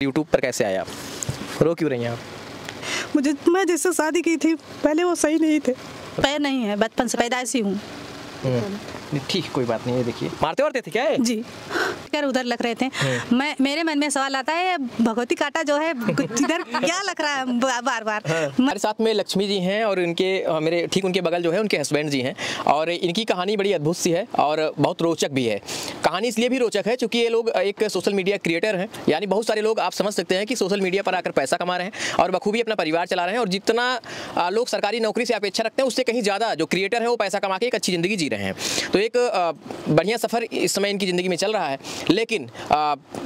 YouTube पर कैसे आए आप? रो क्यों रही हैं आप? मैं जिससे शादी की थी पहले वो सही नहीं थे। पैर नहीं है, बचपन से पैदाइशी हूँ। ठीक, कोई बात नहीं है। देखिए मारते वारते थे क्या है? जी, कर उधर लग रहे थे। मेरे मन में सवाल आता है, भगवती काटा जो है इधर क्या लग रहा है बार बार। हमारे साथ में लक्ष्मी जी हैं और इनके मेरे ठीक उनके बगल जो है उनके हस्बैंड जी हैं और इनकी कहानी बड़ी अद्भुत सी है और बहुत रोचक भी है। कहानी इसलिए भी रोचक है क्योंकि ये लोग एक सोशल मीडिया क्रिएटर हैं, यानी बहुत सारे लोग आप समझ सकते हैं कि सोशल मीडिया पर आकर पैसा कमा रहे हैं और बखूबी अपना परिवार चला रहे हैं। और जितना लोग सरकारी नौकरी से अपेक्षा रखते हैं उससे कहीं ज़्यादा जो क्रिएटर है वो पैसा कमा के एक अच्छी ज़िंदगी जी रहे हैं। तो एक बढ़िया सफ़र इस समय इनकी ज़िंदगी में चल रहा है। लेकिन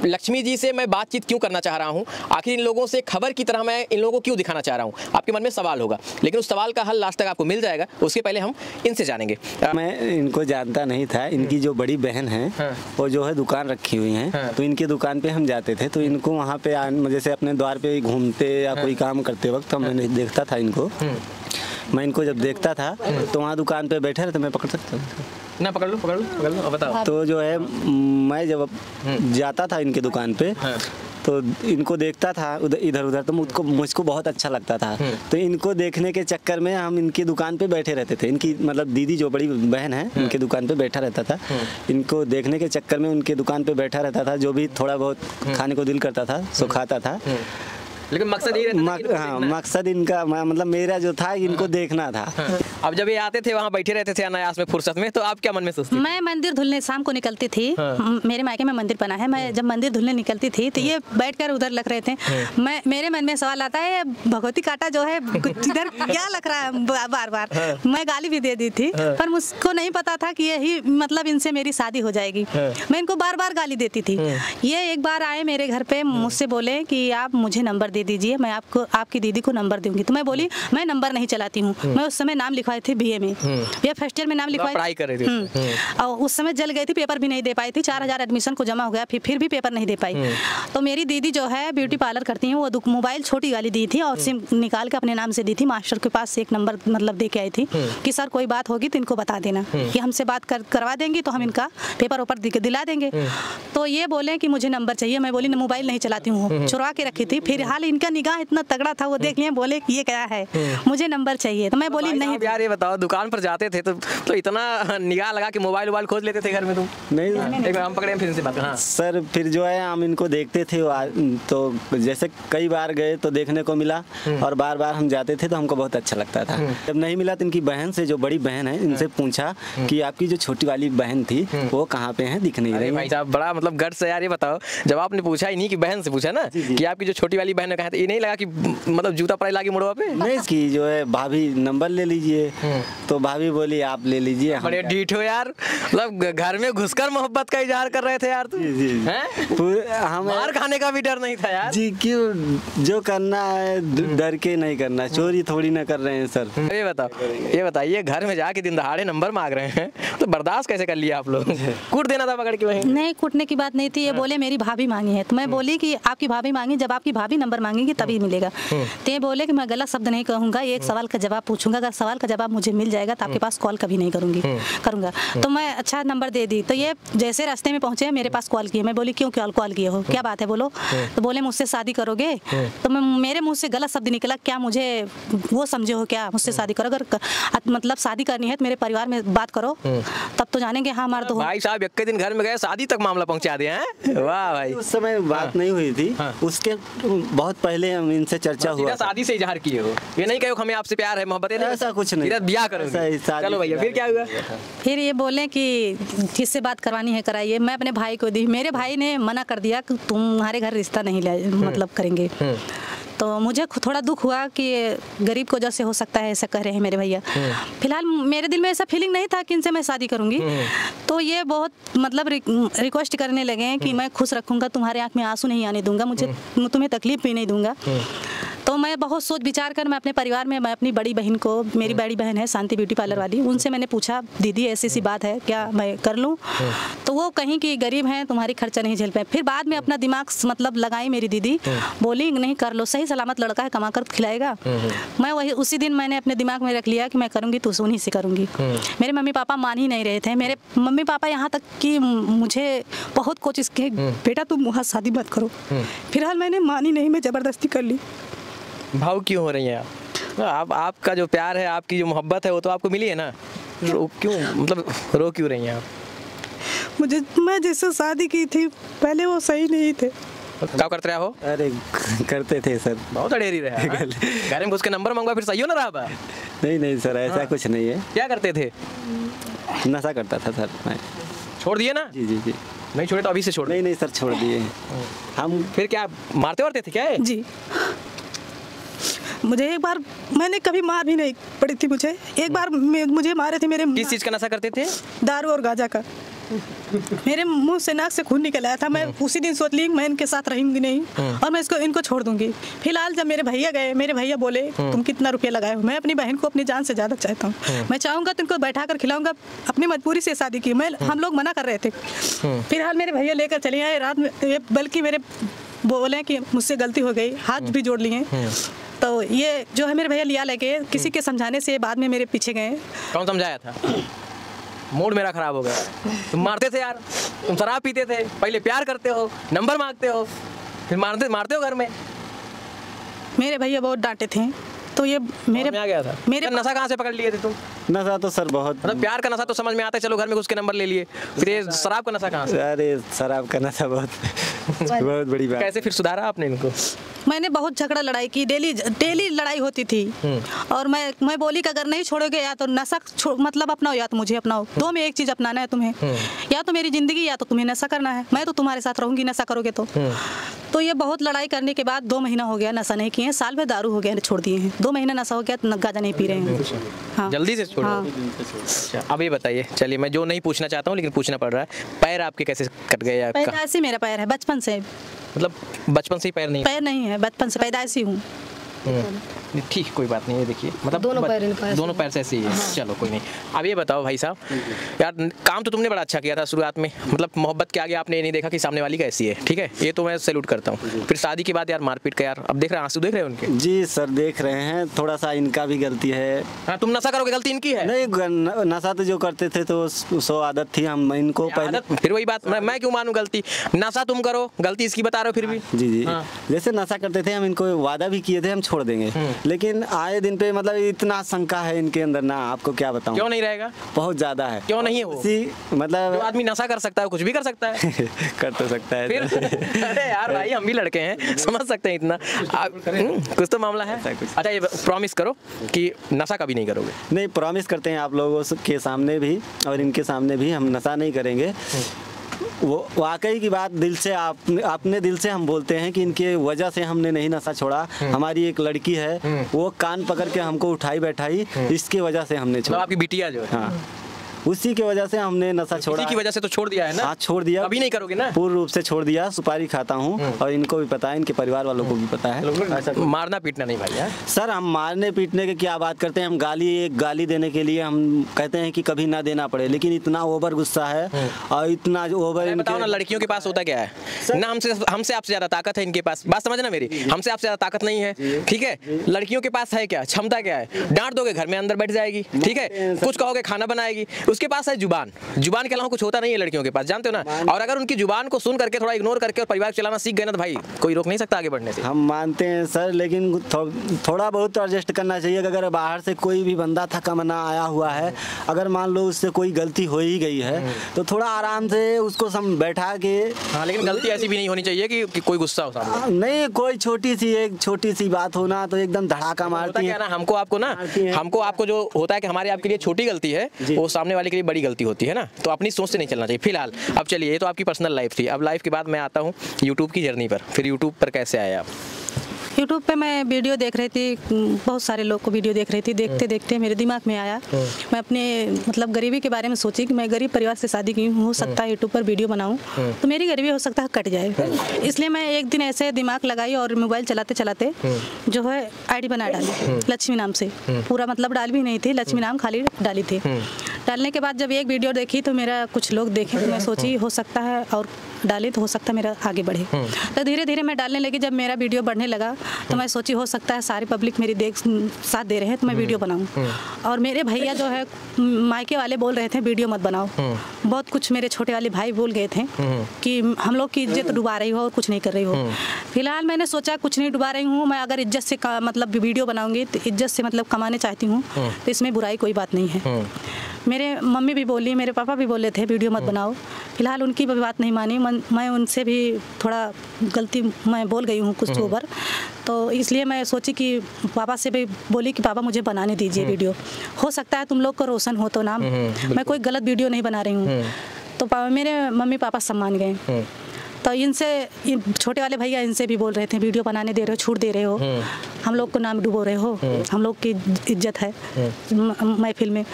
लक्ष्मी जी से मैं बातचीत क्यों करना चाह रहा हूँ, आखिर इन लोगों से खबर की तरह मैं इन लोगों को क्यों दिखाना चाह रहा हूँ, आपके मन में सवाल होगा, लेकिन उस सवाल का हल लास्ट तक आपको मिल जाएगा। उसके पहले हम इनसे जानेंगे। मैं इनको जानता नहीं था। इनकी जो बड़ी बहन है वो जो है दुकान रखी हुई हैं, तो इनकी दुकान पे हम जाते थे, तो इनको वहाँ पे जैसे अपने द्वार पे घूमते या कोई काम करते वक्त मैंने देखता था इनको। मैं इनको जब देखता था तो वहाँ दुकान पे बैठे रहते, मैं पकड़ सकता हूँ ना? पकड़ लो बताओ। तो जो है मैं जब जाता था इनके दुकान पे तो इनको देखता था इधर उधर, तो मुझको बहुत अच्छा लगता था। तो इनको देखने के चक्कर में हम इनकी दुकान पे बैठे रहते थे। इनकी मतलब दीदी जो बड़ी बहन है उनके दुकान पे बैठा रहता था। इनको देखने के चक्कर में उनके दुकान पे बैठा रहता था, जो भी थोड़ा बहुत खाने को दिल करता था सो खाता था। लेकिन मकसद ये हाँ, मकसद इनका मतलब मेरा जो था इनको देखना था। अब जब ये आते थे वहाँ बैठे रहते थे अनायास में फुर्सत में, तो आप क्या मन में सोचती? मैं मंदिर धुलने शाम को निकलती थी। मेरे मायके में मंदिर बना है। मैं जब मंदिर धुलने निकलती थी तो ये बैठकर उधर लग रहे थे। मेरे मन में सवाल आता है, भगवती काटा जो है इधर क्या लग रहा है बार बार। मैं गाली भी दे दी थी, पर मुझको नहीं पता था कि यही मतलब इनसे मेरी शादी हो जाएगी। मैं इनको बार बार गाली देती थी। ये एक बार आए मेरे घर पे, मुझसे बोले कि आप मुझे नंबर दे दीजिए, मैं आपको आपकी दीदी को नंबर दूंगी। तो मैं बोली मैं नंबर नहीं चलाती हूँ। मैं उस समय नाम लिखवाई थी बीए में, या फर्स्ट ईयर में नाम लिखवाई, पढ़ाई कर रही थी। और उस समय जल गई थी, पेपर भी नहीं दे पाई थी। 4000 एडमिशन को जमा हो गया, फिर भी पेपर नहीं दे पाई। तो मेरी दीदी जो है ब्यूटी पार्लर करती हैं, वो मोबाइल छोटी वाली दी थी और सिम निकाल के अपने नाम से दी थी। मास्टर के पास से एक नंबर मतलब दे के आई थी कि सर कोई बात होगी तो इनको बता देना कि हमसे बात करवा देंगी तो हम इनका पेपर ऊपर दिला देंगे। तो ये बोले कि मुझे नंबर चाहिए। मैं बोली मोबाइल नहीं चलाती हूँ, चुरा के रखी थी। फिर हाल इनका निगाह इतना तगड़ा था, वो देख लिए, बोले कि ये क्या है, मुझे नंबर चाहिए। तो मैं बोली नहीं यार। ये बताओ, दुकान पर जाते थे तो इतना निगाह लगा कि मोबाइल खोज लेते थे घर में तुम? नहीं, एक बार हम पकड़े फिर इनसे बात। हाँ सर, फिर जो है हम इनको देखते थे तो जैसे कई बार गए तो देखने को मिला और बार बार हम जाते थे तो हमको बहुत अच्छा लगता था। जब नहीं मिला तो इनकी बहन से, जो बड़ी बहन है, इनसे पूछा कि आपकी जो छोटी वाली बहन थी वो कहाँ पे है, दिख नहीं रही। भाई साहब बड़ा मतलब गट से यार। ये बताओ, जब आपने पूछा इन्हीं की बहन से पूछा ना कि आपकी जो छोटी वाली बहन है कहाँ, तो ये नहीं लगा कि मतलब जूता पड़े लागी मुड़वा पे? नहीं, इसकी जो है भाभी नंबर ले लीजिए, तो भाभी बोली आप ले लीजिए। बड़े ढीठ हो यार, मतलब घर में घुसकर मोहब्बत का इजहार कर रहे थे यार तुम। हैं? मार खाने का भी डर नहीं था यार जी? क्यों, जो करना है डर के नहीं करना, चोरी थोड़ी ना कर रहे हैं सर। ये बताइए, घर में जाके दिन दहाड़े नंबर मांग रहे हैं तो बर्दाश्त कैसे कर लिया आप लोग? कूट देना था पकड़ के वहीं? नहीं, कूटने की बात नहीं थी। ये बोले मेरी भाभी मांगी है। तो मैं बोली कि आपकी भाभी मांगी, जब आपकी भाभी नंबर मांगेगी तभी मिलेगा। तो ये बोले कि मैं गलत शब्द नहीं कहूँगा, एक सवाल का जवाब पूछूंगा, अगर सवाल का जवाब मुझे मिल जाएगा तो आपके पास कॉल कभी नहीं करूँगा। तो मैं अच्छा नंबर दे दी। तो ये जैसे रास्ते में पहुँचे मेरे पास कॉल किए। मैं बोली क्यों कॉल किए हो, क्या बात है बोलो? तो बोले मुझसे शादी करोगे? तो मेरे मुँह से गलत शब्द निकला, क्या मुझे वो समझे हो क्या, मुझसे शादी करो? अगर मतलब शादी करनी है तो मेरे परिवार में बात करो, तब तो जानेंगे हाँ मार दो। भाई साहब एक दिन घर में गए, शादी तक मामला पहुँचा दिया है। वाह भाई। उस समय बात नहीं हुई थी, उसके बहुत पहले हम इनसे चर्चा हुआ। शादी से इजहार किए हो, ये नहीं कहो हमें आपसे प्यार है, मोहब्बत है? ऐसा कुछ नहीं, ब्याह करो। चलो भैया, फिर क्या हुआ? फिर ये बोले कि किससे बात करवानी है कराइए। मैं अपने भाई को दी। मेरे भाई ने मना कर दिया कि तुम्हारे घर रिश्ता नहीं मतलब करेंगे। तो मुझे थोड़ा दुख हुआ कि गरीब को जैसे हो सकता है ऐसा कह रहे हैं मेरे भैया। फिलहाल मेरे दिल में ऐसा फीलिंग नहीं था कि इनसे मैं शादी करूंगी। तो ये बहुत मतलब रिक्वेस्ट करने लगे हैं कि मैं खुश रखूंगा, तुम्हारे आंख में आंसू नहीं आने दूंगा, मुझे तुम्हें तकलीफ भी नहीं दूंगा। तो तो मैं बहुत सोच विचार कर मैं अपने परिवार में, मैं अपनी बड़ी बहन को, मेरी बड़ी बहन है शांति ब्यूटी पार्लर वाली, उनसे मैंने पूछा दीदी ऐसी सी बात है क्या मैं कर लूँ? तो वो कहीं कि गरीब हैं, तुम्हारी खर्चा नहीं झेल पाए। फिर बाद में अपना दिमाग मतलब लगाई मेरी दीदी, बोली नहीं कर लो, सही सलामत लड़का है, कमा कर खिलाएगा। मैं वही उसी दिन मैंने अपने दिमाग में रख लिया कि मैं करूँगी तो उन्हीं से करूँगी। मेरे मम्मी पापा मान ही नहीं रहे थे। मेरे मम्मी पापा यहाँ तक कि मुझे बहुत कोशिश की, बेटा तुम वहाँ शादी मत करो। फिलहाल मैंने मानी नहीं, मैं ज़बरदस्ती कर ली। भाव क्यों हो रही हैं आप? आपका जो प्यार है, आपकी जो मोहब्बत है वो तो आपको मिली है ना, क्यों मतलब रो क्यों रही हैं आप? मैं जिससे शादी की थी पहले वो सही नहीं थे। क्या करते रहे हो? अरे करते थे सर, बहुत अड़ेरी रहे। घर में घुस के नंबर मंगवा फिर सही हो ना रहा? नहीं सर, ऐसा कुछ नहीं है। क्या करते थे? नशा करता था सर मैं। छोड़ दिए ना? जी। नहीं छोड़े तो अभी से छोड़? नहीं सर, छोड़ दिए हम। फिर क्या मारते वारते थे क्या है? जी, मुझे एक बार, मैंने कभी मार भी नहीं पड़ी थी मुझे। एक बार मुझे मारे थे मेरे। किस चीज़ का नशा करते थे? दारू और गांजा का। मेरे मुंह से नाक से खून निकल आया था। मैं उसी दिन सोच ली मैं इनके साथ रहूंगी नहीं और मैं इनको छोड़ दूंगी। फिलहाल जब मेरे भैया गए, मेरे भैया बोले तुम कितना रुपया लगाए हो? मैं अपनी बहन को अपनी जान से ज़्यादा चाहता हूँ। मैं चाहूँगा तो इनको बैठा कर खिलाऊंगा। अपनी मजबूरी से शादी की। हम लोग मना कर रहे थे। फिलहाल मेरे भैया लेकर चले आए रात में, बल्कि मेरे बोले कि मुझसे गलती हो गई, हाथ भी जोड़ लिए। तो ये जो है मेरे भैया लिया लेके किसी के समझाने से बाद में मेरे पीछे गए। कौन समझाया था? मूड मेरा खराब हो गया। तुम मारते थे यार, तुम शराब पीते थे, पहले प्यार करते हो, नंबर मांगते हो, फिर मारते हो घर में। मेरे भैया बहुत डांटे थे तो ये मेरे में आ गया था। मेरे नशा कहाँ से पकड़ लिए थे तुम? नशा तो सर बहुत, मतलब प्यार का नशा तो समझ में आता है, चलो घर में घुस के नंबर ले लिए, फिर ये शराब का नशा कहाँ से? अरे शराब का नशा बहुत बहुत बड़ी बात। कैसे फिर सुधारा आपने इनको? मैंने बहुत झगड़ा लड़ाई की, डेली लड़ाई होती थी। और मैं बोली कि अगर नहीं छोड़ोगे या तो नशा मतलब अपनाओ या तो मुझे अपनाओ, दो में एक चीज अपनाना है तुम्हें। या तो मेरी जिंदगी या तो तुम्हें नशा करना है। मैं तो तुम्हारे साथ रहूंगी नशा करोगे तो ये बहुत लड़ाई करने के बाद 2 महीना हो गया नशा नहीं किए। साल में दारू हो गया, छोड़ दिए हैं। 2 महीना नशा हो गया, गांजा नहीं पी रहे हैं। हाँ। जल्दी से छोड़ो। हाँ। अच्छा, अब ये बताइए, चलिए मैं जो नहीं पूछना चाहता हूँ लेकिन पूछना पड़ रहा है, पैर आपके कैसे कट गए? पैदाइशी मेरा पैर है, बचपन से। मतलब बचपन से ही पैर नहीं है? बचपन से पैदाइशी हूँ। ठीक, कोई बात नहीं है। देखिए मतलब दोनों पैर से ऐसे ही है। हाँ। चलो कोई नहीं। अब ये बताओ भाई साहब, यार काम तो तुमने बड़ा अच्छा किया था शुरुआत में, मतलब मोहब्बत के आगे आपने ये नहीं देखा कि सामने वाली कैसी है, ठीक है, ये तो मैं सैल्यूट करता हूँ। फिर शादी के बाद यार मारपीट का, यार अब देख रहे हैं, आंसू देख रहे हैं उनके? जी सर देख रहे हैं, थोड़ा सा इनका भी गलती है। हाँ, तुम नशा करोगे, गलती इनकी है? नहीं, नशा तो जो करते थे तो 100 आदत थी, हम इनको पहले। फिर वही बात, मैं क्यों मानूं गलती? नशा तुम करो, गलती इसकी बता रहे हो फिर भी। जी। जैसे नशा करते थे, हम इनको वादा भी किए थे हम छोड़ देंगे, लेकिन आए दिन पे मतलब इतना शंका है इनके अंदर ना, आपको क्या बताऊं। क्यों नहीं रहेगा? बहुत ज्यादा है। क्यों नहीं हो? मतलब जो आदमी नशा कर सकता है कुछ भी कर सकता है। कर तो सकता है फिर अरे यार भाई, हम भी लड़के हैं, समझ सकते हैं इतना। कुछ तो मामला है। अच्छा ये प्रॉमिस करो कि नशा कभी नहीं करोगे? नहीं, प्रॉमिस करते हैं आप लोगों के सामने भी और इनके सामने भी, हम नशा नहीं करेंगे। वो वाकई की बात, दिल से अपने दिल से हम बोलते हैं कि इनके वजह से हमने नहीं नशा छोड़ा। हमारी एक लड़की है, वो कान पकड़ के हमको उठाई बैठाई, इसके वजह से हमने छोड़ा। आपकी बिटिया जो है? हाँ, उसी की वजह से हमने नशा छोड़ा। इसी की वजह से तो छोड़ दिया है ना? हाँ, छोड़ दिया। अभी नहीं करोगे ना? पूर्ण रूप से छोड़ दिया। सुपारी खाता हूँ और इनको भी पता है, इनके परिवार वालों को भी पता है। मारना पीटना नहीं भाई? सर हम मारने पीटने की क्या बात करते हैं, हम गाली देने के लिए हम कहते हैं कि कभी ना देना पड़े, लेकिन इतना ओवर गुस्सा है और इतना ओवर। बताओ ना, लड़कियों के पास होता क्या है ना, हमसे आपसे ज्यादा ताकत है इनके पास। बात समझना मेरी, हमसे आपसे ज्यादा ताकत नहीं है, ठीक है। लड़कियों के पास है क्या, क्षमता क्या है? डांट दोगे घर में अंदर बैठ जाएगी, ठीक है। कुछ कहोगे खाना बनाएगी। उसके पास है जुबान के अलावा कुछ होता नहीं है लड़कियों के पास, जानते हो ना। और अगर उनकी जुबान को सुन करके थोड़ा इग्नोर करके और परिवार चलाना सीख गए ना तो भाई कोई रोक नहीं सकता आगे बढ़ने से। हम मानते हैं सर, लेकिन थोड़ा बहुत एडजस्ट करना चाहिए। अगर बाहर से कोई भी बंदा थका मना आया हुआ है, अगर मान लो उससे कोई गलती हो ही गई है तो थोड़ा आराम से उसको बैठा के। हाँ, लेकिन गलती ऐसी भी नहीं होनी चाहिए कि कोई गुस्सा हो सामने। नहीं, कोई एक छोटी सी बात होना तो एकदम धड़ाका मारती है। हमको आपको जो होता है कि हमारे आपके लिए छोटी गलती है, वो सामने वाले के लिए बड़ी गलती होती है ना, तो अपनी सोच से नहीं चलना चाहिए। फिलहाल अब चलिए, ये तो आपकी पर्सनल लाइफ थी। अब लाइफ के बाद मैं आता हूँ यूट्यूब की जर्नी पर। फिर यूट्यूब पर कैसे आए आप? यूट्यूब पे मैं वीडियो देख रही थी, बहुत सारे लोग को वीडियो देख रही थी। देखते देखते मेरे दिमाग में आया, मैं अपने मतलब गरीबी के बारे में सोची कि मैं गरीब परिवार से शादी की हूँ, हो सकता है यूट्यूब पर वीडियो बनाऊँ तो मेरी गरीबी हो सकता है कट जाए। इसलिए मैं एक दिन ऐसे दिमाग लगाई और मोबाइल चलाते चलाते जो है आईडी बना डाली लक्ष्मी नाम से। पूरा मतलब डाल भी नहीं थी, लक्ष्मी नाम खाली डाली थी। डालने के बाद जब एक वीडियो देखी तो मेरा कुछ लोग देखे तो मैं सोची हो सकता है और डाले तो हो सकता है मेरा आगे बढ़े। तो धीरे धीरे मैं डालने लगी। जब मेरा वीडियो बढ़ने लगा तो मैं सोची हो सकता है सारी पब्लिक मेरी साथ दे रहे हैं तो मैं वीडियो बनाऊं। और मेरे भैया जो है मायके वाले बोल रहे थे वीडियो मत बनाओ। बहुत कुछ मेरे छोटे वाले भाई बोल गए थे कि हम लोग की इज्जत डुबा रही हो और कुछ नहीं कर रही हो। फिलहाल मैंने सोचा कुछ नहीं डुबा रही हूँ, मैं अगर इज्जत से मतलब वीडियो बनाऊंगी तो इज्जत से मतलब कमाने चाहती हूँ तो इसमें बुराई कोई बात नहीं है। मेरे मम्मी भी बोली, मेरे पापा भी बोले थे वीडियो मत बनाओ। फिलहाल उनकी भी बात नहीं मानी। मैं उनसे भी थोड़ा गलती मैं बोल गई हूँ कुछ ओवर, तो इसलिए मैं सोची कि पापा से भी बोली कि पापा मुझे बनाने दीजिए वीडियो, हो सकता है तुम लोग को रोशन हो तो नाम। मैं कोई गलत वीडियो नहीं बना रही हूँ। तो मेरे मम्मी पापा सब मान गए। तो इनसे छोटे वाले भैया इनसे भी बोल रहे थे वीडियो बनाने दे रहे हो, छूट दे रहे हो, हम लोग को नाम डुबो रहे हो, हम लोग की इज्जत है महफिल में।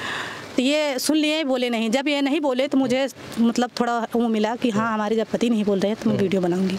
तो ये सुन लिए, बोले नहीं। जब ये नहीं बोले तो मुझे मतलब थोड़ा वो मिला कि हाँ हमारे जब पति नहीं बोल रहे तो मैं वीडियो बनाऊंगी।